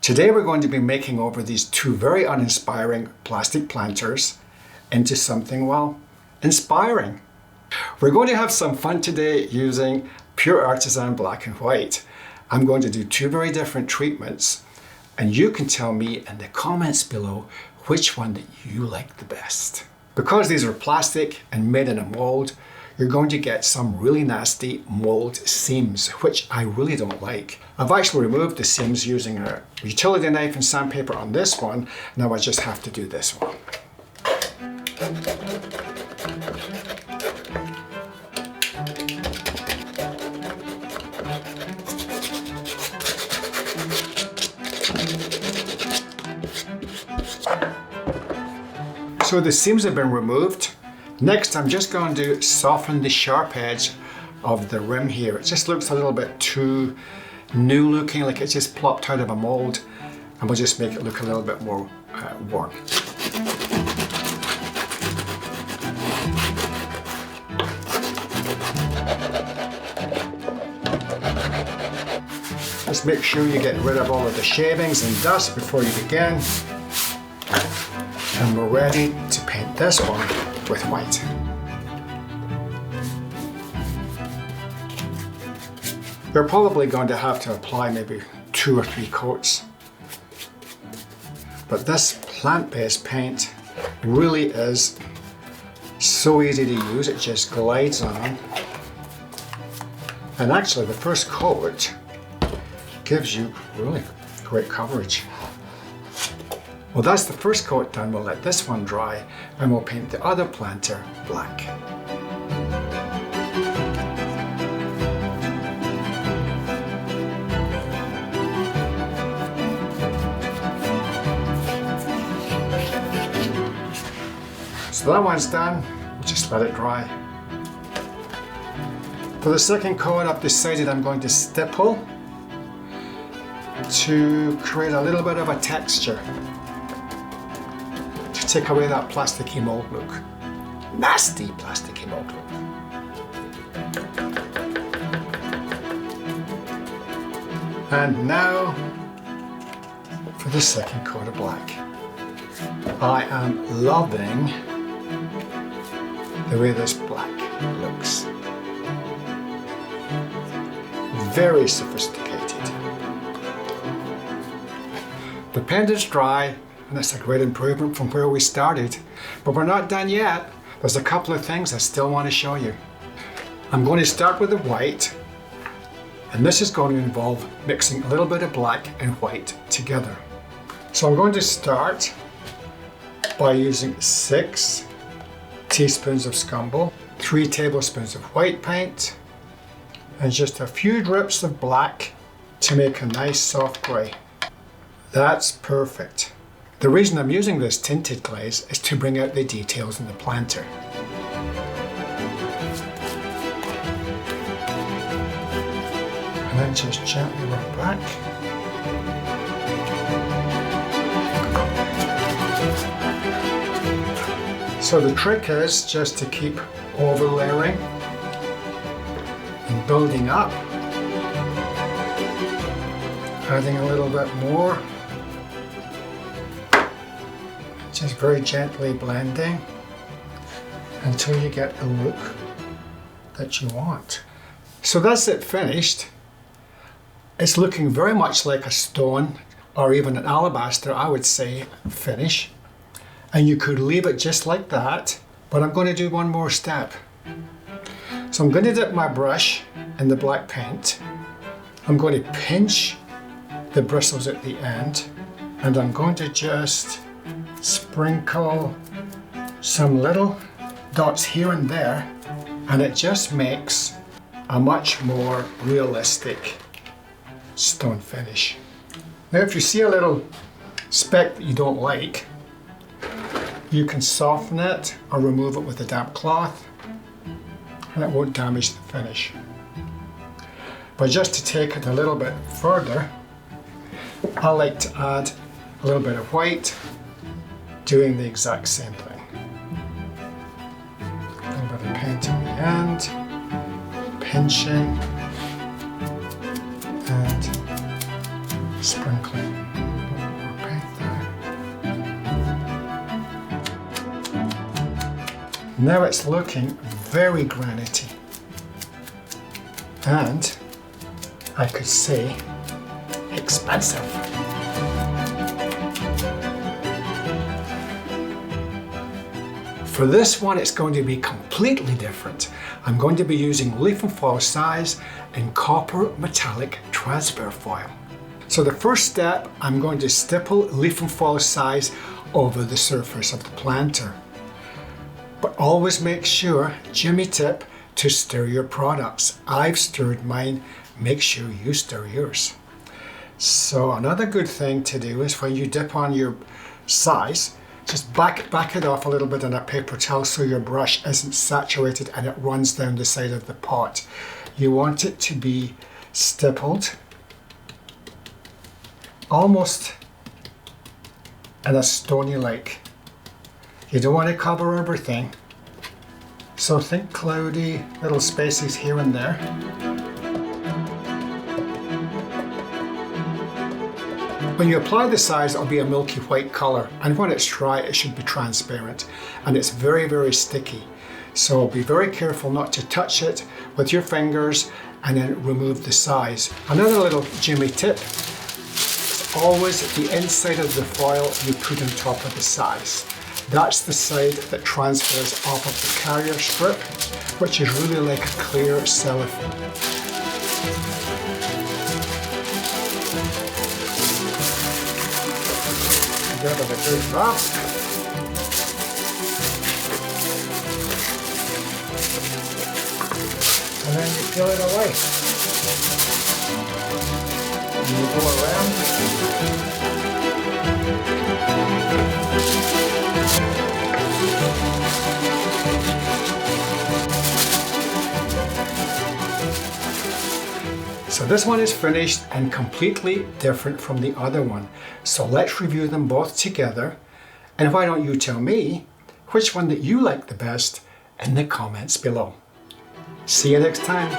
Today we're going to be making over these two very uninspiring plastic planters into something, well, inspiring. We're going to have some fun today using pure Artisan black and white. I'm going to do two very different treatments, and you can tell me in the comments below which one that you like the best. Because these are plastic and made in a mold, you're going to get some really nasty mold seams, which I really don't like. I've actually removed the seams using a utility knife and sandpaper on this one. Now I just have to do this one. So the seams have been removed. Next, I'm just going to soften the sharp edge of the rim here. It just looks a little bit too new looking, like it's just plopped out of a mold, and we'll just make it look a little bit more worn. Just make sure you get rid of all of the shavings and dust before you begin. And we're ready to paint this one with white. You're probably going to have to apply maybe 2 or 3 coats. But this plant-based paint really is so easy to use, it just glides on. And actually the first coat gives you really great coverage. Well, that's the first coat done. We'll let this one dry and we'll paint the other planter black. So that one's done. We'll just let it dry. For the second coat, I've decided I'm going to stipple to create a little bit of a texture. Take away that plasticky mold look. Nasty plasticky mold look. And now for the second coat of black. I am loving the way this black looks. Very sophisticated. The paint is dry, and that's a great improvement from where we started. But we're not done yet. There's a couple of things I still want to show you. I'm going to start with the white, and this is going to involve mixing a little bit of black and white together. So I'm going to start by using 6 teaspoons of Scumble, 3 tablespoons of white paint, and just a few drips of black to make a nice soft grey. That's perfect. The reason I'm using this tinted glaze is to bring out the details in the planter. And then just gently rub back. So the trick is just to keep overlaying and building up. Adding a little bit more. Just very gently blending until you get the look that you want. So that's it finished. It's looking very much like a stone or even an alabaster, I would say, finish. And you could leave it just like that, but I'm going to do one more step. So I'm going to dip my brush in the black paint. I'm going to pinch the bristles at the end, and I'm going to just sprinkle some little dots here and there, and it just makes a much more realistic stone finish. Now if you see a little speck that you don't like, you can soften it or remove it with a damp cloth, and it won't damage the finish. But just to take it a little bit further, I like to add a little bit of white, doing the exact same thing. A little bit of paint on the end, pinching and sprinkling. Now it's looking very granity. And I could say expensive. For this one, it's going to be completely different. I'm going to be using leaf and foil size and copper metallic transfer foil. So the first step, I'm going to stipple leaf and foil size over the surface of the planter. But always make sure, Jimmy tip, to stir your products. I've stirred mine, make sure you stir yours. So another good thing to do is when you dip on your size, just back it off a little bit on a paper towel so your brush isn't saturated and it runs down the side of the pot. You want it to be stippled almost in a stony lake. You don't want to cover everything. So think cloudy little spaces here and there. When you apply the size, it'll be a milky white color, and when it's dry, it should be transparent, and it's very, very sticky. So be very careful not to touch it with your fingers and then remove the size. Another little Jimmy tip, it's always the inside of the foil you put on top of the size. That's the side that transfers off of the carrier strip, which is really like a clear cellophane. Give it a good rub. And then you peel it away. And you go around. So this one is finished and completely different from the other one. So let's review them both together. And why don't you tell me which one that you like the best in the comments below. See you next time.